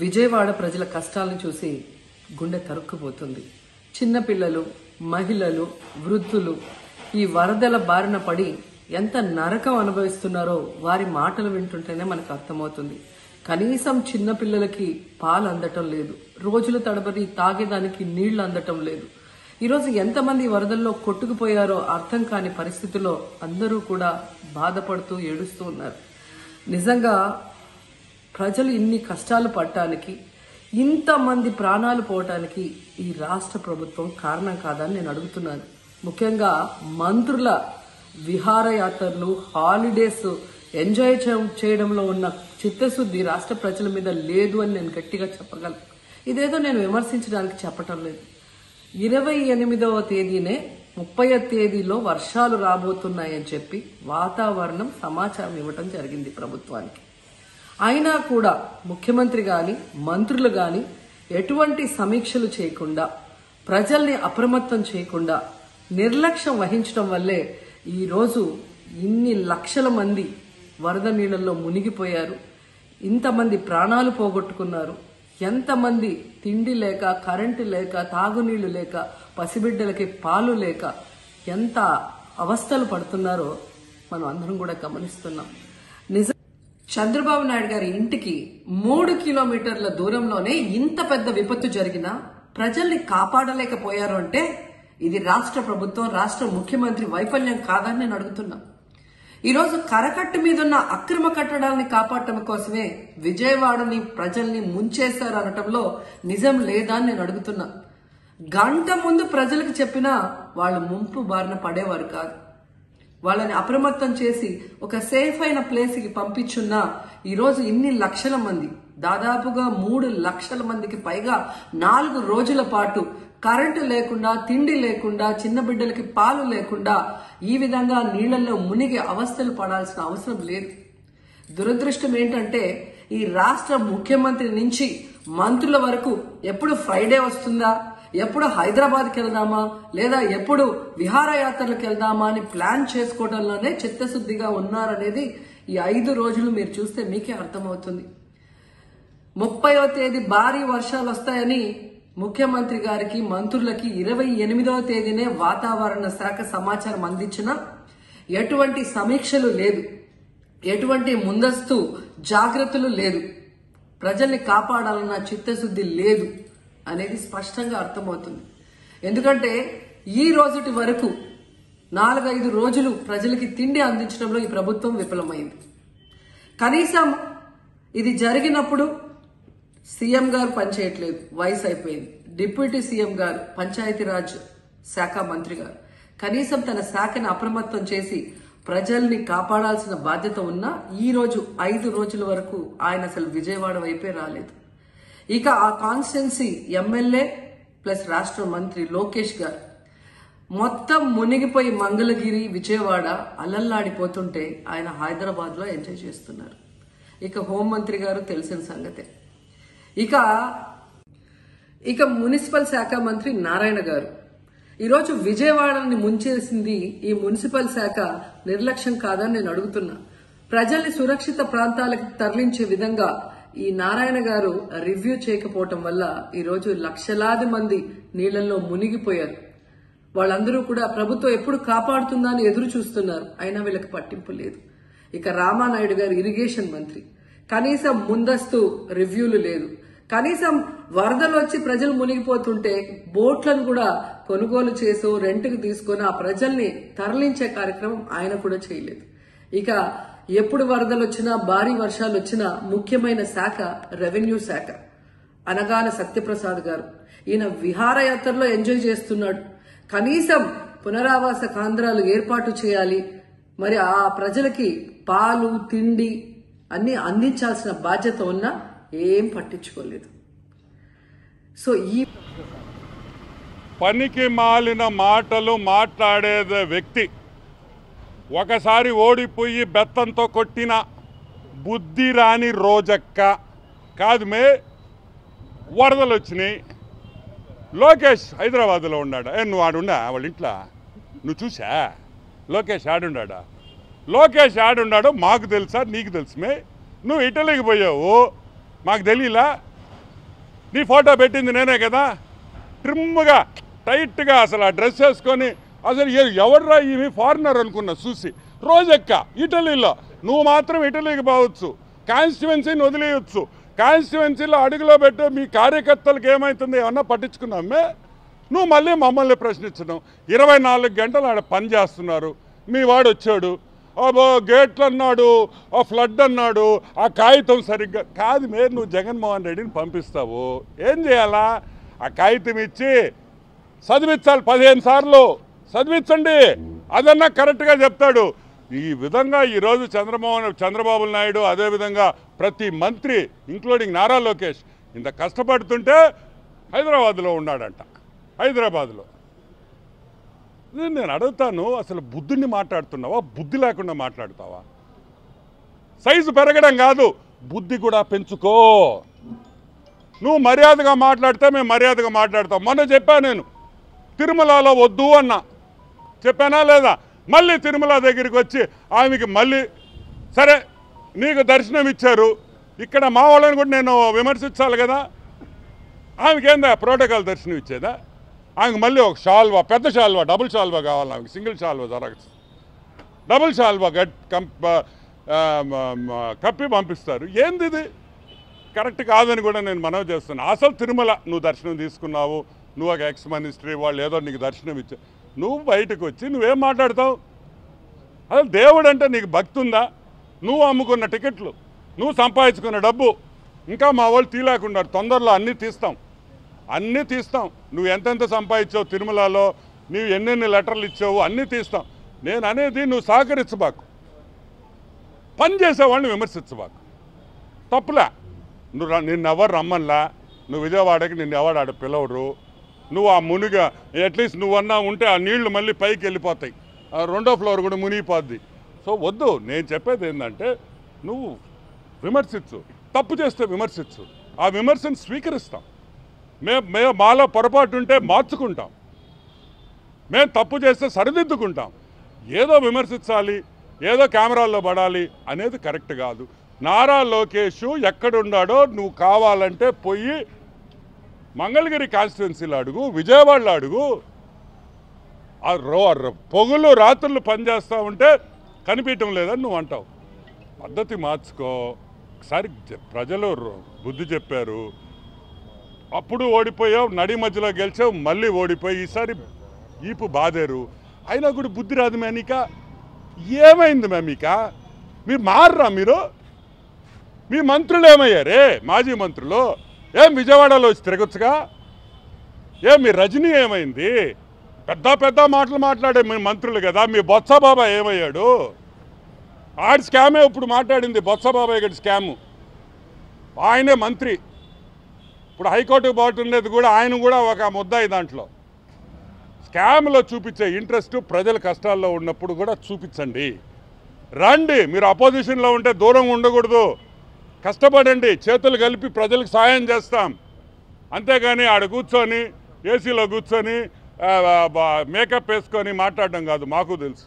విజయవాడ ప్రజల కష్టాలను చూసి గుండె తరుక్కుపోతుంది. చిన్నపిల్లలు, మహిళలు, వృద్ధులు ఈ వరదల బారిన పడి ఎంత నరకం అనుభవిస్తున్నారో వారి మాటలు వింటుంటేనే మనకు అర్థమవుతుంది. కనీసం చిన్నపిల్లలకి పాలు అందటం లేదు, రోజుల తడబడి తాగేదానికి నీళ్లు అందటం లేదు. ఈరోజు ఎంతమంది వరదల్లో కొట్టుకుపోయారో అర్థం కాని పరిస్థితుల్లో అందరూ కూడా బాధపడుతూ ఏడుస్తూ ఉన్నారు. నిజంగా ప్రజలు ఇన్ని కష్టాలు పడటానికి, ఇంతమంది ప్రాణాలు పోవటానికి ఈ రాష్ట్ర ప్రభుత్వం కారణం కాదని నేను అడుగుతున్నాను. ముఖ్యంగా మంత్రుల విహారయాత్రలు, హాలిడేస్ ఎంజాయ్ చేయడంలో ఉన్న చిత్తశుద్ధి రాష్ట్ర ప్రజల మీద లేదు అని నేను గట్టిగా చెప్పగలను. ఇదేదో నేను విమర్శించడానికి చెప్పటం లేదు. 28వ తేదీనే 30వ తేదీలో వర్షాలు రాబోతున్నాయని చెప్పి వాతావరణం సమాచారం ఇవ్వటం జరిగింది ప్రభుత్వానికి. అయినా కూడా ముఖ్యమంత్రి గాని, మంత్రులు గాని ఎటువంటి సమీక్షలు చేయకుండా, ప్రజల్ని అప్రమత్తం చేయకుండా నిర్లక్ష్యం వహించడం వల్లే ఈరోజు ఇన్ని లక్షల మంది వరద నీళ్ళల్లో మునిగిపోయారు. ఇంతమంది ప్రాణాలు పోగొట్టుకున్నారు. ఎంతమంది తిండి లేక, కరెంటు లేక, తాగునీళ్లు లేక, పసిబిడ్డలకి పాలు లేక ఎంత అవస్థలు పడుతున్నారో మనం అందరం కూడా గమనిస్తున్నాం. చంద్రబాబు నాయుడు గారి ఇంటికి 3 కిలోమీటర్ల దూరంలోనే ఇంత పెద్ద విపత్తు జరిగినా ప్రజల్ని కాపాడలేకపోయారు అంటే ఇది రాష్ట్ర ప్రభుత్వం, రాష్ట్ర ముఖ్యమంత్రి వైఫల్యం కాదని నేను అడుగుతున్నా. ఈరోజు కరకట్టు మీదున్న అక్రమ కట్టడాలని కాపాడటం కోసమే విజయవాడని, ప్రజల్ని ముంచేశారు అనటంలో నిజం లేదా అని నేను అడుగుతున్నా. గంట ముందు ప్రజలకు చెప్పినా వాళ్ళు ముంపు బారిన పడేవారు కాదు. వాళ్ళని అప్రమత్తం చేసి ఒక సేఫ్ అయిన ప్లేస్ కి పంపించున్నా ఈరోజు ఇన్ని లక్షల మంది, దాదాపుగా 3 లక్షల మందికి పైగా 4 రోజుల పాటు కరెంటు లేకుండా, తిండి లేకుండా, చిన్న బిడ్డలకి పాలు లేకుండా ఈ విధంగా నీళ్లలో మునిగి అవస్థలు పడాల్సిన అవసరం లేదు. దురదృష్టం ఏంటంటే ఈ రాష్ట్ర ముఖ్యమంత్రి నుంచి మంత్రుల వరకు ఎప్పుడు ఫ్రైడే వస్తుందా, ఎప్పుడు హైదరాబాద్కి వెళ్దామా, లేదా ఎప్పుడు విహారయాత్రలకు వెళ్దామా అని ప్లాన్ చేసుకోవడంలోనే చిత్తశుద్ధిగా ఉన్నారనేది ఈ 5 రోజులు మీరు చూస్తే మీకే అర్థమవుతుంది. 30వ తేదీ భారీ వర్షాలు వస్తాయని ముఖ్యమంత్రి గారికి, మంత్రులకి 28వ తేదీనే వాతావరణ శాఖ సమాచారం అందించినా ఎటువంటి సమీక్షలు లేదు, ఎటువంటి ముందస్తు జాగ్రత్తలు లేదు, ప్రజల్ని కాపాడాలన్న చిత్తశుద్ధి లేదు అనేది స్పష్టంగా అర్థమవుతుంది. ఎందుకంటే ఈ రోజుటి వరకు 4-5 రోజులు ప్రజలకి తిండి అందించడంలో ఈ ప్రభుత్వం విఫలమైంది. కనీసం ఇది జరిగినప్పుడు సీఎం గారు పనిచేయట్లేదు, వయసు అయిపోయింది. డిప్యూటీ సీఎం గారు, పంచాయతీరాజ్ శాఖ మంత్రి గారు కనీసం తన శాఖను అప్రమత్తం చేసి ప్రజల్ని కాపాడాల్సిన బాధ్యత ఉన్నా ఈ రోజు 5 రోజుల వరకు ఆయన అసలు విజయవాడ వైపే రాలేదు. ఇక ఆ కాన్స్టిట్యున్సీ ఎమ్మెల్యే ప్లస్ రాష్ట్ర మంత్రి లోకేష్ గారు మొత్తం మునిగిపోయి మంగళగిరి, విజయవాడ అలల్లాడిపోతుంటే ఆయన హైదరాబాద్ లో ఎంజాయ్ చేస్తున్నారు. ఇక హోంమంత్రి గారు తెలిసిన సంగతే. ఇక మున్సిపల్ శాఖ మంత్రి నారాయణ గారు ఈరోజు విజయవాడని ముంచేసింది ఈ మున్సిపల్ శాఖ నిర్లక్ష్యం కాదని నేను అడుగుతున్నా. ప్రజల్ని సురక్షిత ప్రాంతాలకు తరలించే విధంగా ఈ నారాయణ గారు రివ్యూ చేయకపోవటం వల్ల ఈరోజు లక్షలాది మంది నీళ్లలో మునిగిపోయారు. వాళ్ళందరూ కూడా ప్రభుత్వం ఎప్పుడు కాపాడుతుందా అని ఎదురు చూస్తున్నారు. అయినా వీళ్ళకి పట్టింపు లేదు. ఇక రామానాయుడు గారు ఇరిగేషన్ మంత్రి, కనీసం ముందస్తు రివ్యూలు లేదు. కనీసం వరదలు వచ్చి ప్రజలు మునిగిపోతుంటే బోట్లను కూడా కొనుగోలు చేసో రెంట్కి తీసుకొని ఆ ప్రజల్ని తరలించే కార్యక్రమం ఆయన కూడా చేయలేదు. ఇక ఎప్పుడు వరదలు వచ్చినా, భారీ వర్షాలు వచ్చినా ముఖ్యమైన శాఖ రెవెన్యూ శాఖ. అనగాన సత్యప్రసాద్ గారు ఈయన విహారయాత్రలో ఎంజాయ్ చేస్తున్నాడు. కనీసం పునరావాస కేంద్రాలు ఏర్పాటు చేయాలి, మరి ఆ ప్రజలకి పాలు, తిండి అన్ని అందించాల్సిన బాధ్యత ఉన్నా ఏం పట్టించుకోలేదు. సో ఈ పనికి మాలిన మాటలు మాట్లాడే వ్యక్తి ఒకసారి ఓడిపోయి బెత్తంతో కొట్టిన బుద్ధి రాని రోజక్క కాదు. వరదలు వచ్చినాయి, లోకేష్ హైదరాబాద్లో ఉన్నాడా? నువ్వు ఆడుండా వాళ్ళ ఇంట్లో? నువ్వు చూసా లోకేష్ ఆడుండా? లోకేష్ ఆడున్నాడో మాకు తెలుసా, నీకు తెలుసుమే? నువ్వు ఇటలీకి పోయావు, మాకు తెలియలా? నీ ఫోటో పెట్టింది నేనే కదా, ట్రిమ్గా టైట్గా అసలు ఆ డ్రెస్ వేసుకొని. అసలు ఎవర్రా ఇవి ఫారినర్ అనుకున్నా చూసి. రోజెక్క ఇటలీలో, నువ్వు మాత్రం ఇటలీకి పోవచ్చు, కాన్స్టిట్యువెన్సీని వదిలేయచ్చు. కాన్స్టిట్యువెన్సీలో అడుగులో పెట్టు, మీ కార్యకర్తలకు ఏమవుతుంది ఏమన్నా పట్టించుకున్నామే. నువ్వు మళ్ళీ మమ్మల్ని ప్రశ్నించడం. 24 గంటలు ఆడ పని చేస్తున్నారు. మీ వాడు వచ్చాడు, గేట్లు అన్నాడు, ఆ ఫ్లడ్ అన్నాడు, ఆ కాగితం సరిగ్గా కాదు. మీరు నువ్వు జగన్మోహన్ రెడ్డిని పంపిస్తావు, ఏం చేయాలా? ఆ కాగితం ఇచ్చి చదివించాలి, 15 సార్లు చదివించండి, అదన్నా కరెక్ట్గా చెప్తాడు. ఈ విధంగా ఈరోజు చంద్రబాబు నాయుడు, అదేవిధంగా ప్రతి మంత్రి ఇంక్లూడింగ్ నారా లోకేష్ ఇంత కష్టపడుతుంటే హైదరాబాద్లో ఉన్నాడంట. హైదరాబాద్లో నేను అడుగుతాను, అసలు బుద్ధుని మాట్లాడుతున్నావా, బుద్ధి లేకుండా మాట్లాడుతావా? సైజు పెరగడం కాదు, బుద్ధి కూడా పెంచుకో. నువ్వు మర్యాదగా మాట్లాడితే మేము మర్యాదగా మాట్లాడతాం. మొన్న చెప్పా నేను, తిరుమలలో వద్దు అన్నా, చెప్పానా లేదా? మళ్ళీ తిరుమల దగ్గరికి వచ్చి ఆమెకి మళ్ళీ సరే నీకు దర్శనం ఇచ్చారు, ఇక్కడ మా వాళ్ళని కూడా నేను విమర్శించాలి కదా. ఆమెకేందా ప్రోటోకాల్ దర్శనం ఇచ్చేదా? ఆమెకు మళ్ళీ ఒక షాల్వా, పెద్ద షాల్వా, డబుల్ షాల్వా కావాలి ఆమెకి, సింగిల్ షాల్వా జరగచ్చు. డబుల్ షాల్వా కప్పి పంపిస్తారు. ఏంది ఇది? కరెక్ట్ కాదని కూడా నేను మనవి చేస్తున్నాను. అసలు తిరుమల నువ్వు దర్శనం తీసుకున్నావు, నువ్వు ఒక ఎక్స్ మినిస్ట్రీ, వాళ్ళు ఏదో నీకు దర్శనం ఇచ్చా, నువ్వు బయటకు వచ్చి నువ్వేం మాట్లాడతావు? అసలు దేవుడు అంటే నీకు భక్తి ఉందా? నువ్వు అమ్ముకున్న టికెట్లు, నువ్వు సంపాదించుకున్న డబ్బు ఇంకా మా వాళ్ళు తీలేకున్నారు. తొందరలో అన్నీ తీస్తాం. నువ్వు ఎంతెంత సంపాదించావు తిరుమలలో, నువ్వు ఎన్నెన్ని లెటర్లు ఇచ్చావు అన్నీ తీస్తాం. నేను అనేది నువ్వు సహకరించబాకు, పని చేసేవాళ్ళని విమర్శించబాకు. తప్పులే. నిన్నెవరు రమ్మన్లా, నువ్వు విజయవాడకి నిన్నెవడు ఆడ పిలవరు. నువ్వు ఆ మునిగా అట్లీస్ట్ నువ్వన్నా ఉంటే ఆ నీళ్లు మళ్ళీ పైకి వెళ్ళిపోతాయి, ఆ 2వ ఫ్లోర్ కూడా మునిగిపోద్ది. సో వద్దు. నేను చెప్పేది ఏంటంటే నువ్వు విమర్శించు, తప్పు చేస్తే విమర్శించు, ఆ విమర్శను స్వీకరిస్తాం. మేము మాలో పొరపాటు ఉంటే మార్చుకుంటాం, మేము తప్పు చేస్తే సరిదిద్దుకుంటాం. ఏదో విమర్శించాలి, ఏదో కెమెరాల్లో పడాలి అనేది కరెక్ట్ కాదు. నారా లోకేష్ ఎక్కడున్నాడో నువ్వు కావాలంటే పోయి మంగళగిరి కాన్స్టిట్యున్సీలో అడుగు, విజయవాడలో అడుగు. పొగులు రాత్రులు పనిచేస్తూ ఉంటే కనిపించడం లేదని నువ్వు అంటావు. పద్ధతి మార్చుకో. ఒకసారి ప్రజలు బుద్ధి చెప్పారు, అప్పుడు ఓడిపోయావు, నడి మధ్యలో గెలిచావు, మళ్ళీ ఓడిపోయి ఈసారి ఈపు బాదేరు. అయినా కూడా బుద్ధి రాదు మేమిక. ఏమైంది మేమిక? మీరు మారరా? మీ మంత్రులు ఏమయ్యారే? మాజీ మంత్రులు ఏం విజయవాడలో వచ్చి తిరగొచ్చుగా? మీ రజనీ ఏమైంది? పెద్ద మాటలు మాట్లాడే మీ మంత్రులు కదా. మీ బొత్స బాబాయ్ ఏమయ్యాడు? ఆడి స్కామే ఇప్పుడు మాట్లాడింది, బొత్స బాబాయ్ గడి స్కాము. ఆయనే మంత్రి, ఇప్పుడు హైకోర్టుకు పోతుండేది కూడా ఆయన కూడా ఒక ముద్దాయి. దాంట్లో స్కామ్లో చూపించే ఇంట్రెస్ట్ ప్రజల కష్టాల్లో ఉన్నప్పుడు కూడా చూపించండి. రండి, మీరు అపోజిషన్లో ఉంటే దూరంగా ఉండకూడదు, కష్టపడండి, చేతులు కలిపి ప్రజలకు సాయం చేస్తాం. అంతేగాని ఆడ కూర్చొని ఏసీలో కూర్చొని మేకప్ వేసుకొని మాట్లాడడం కాదు, మాకు తెలుసు.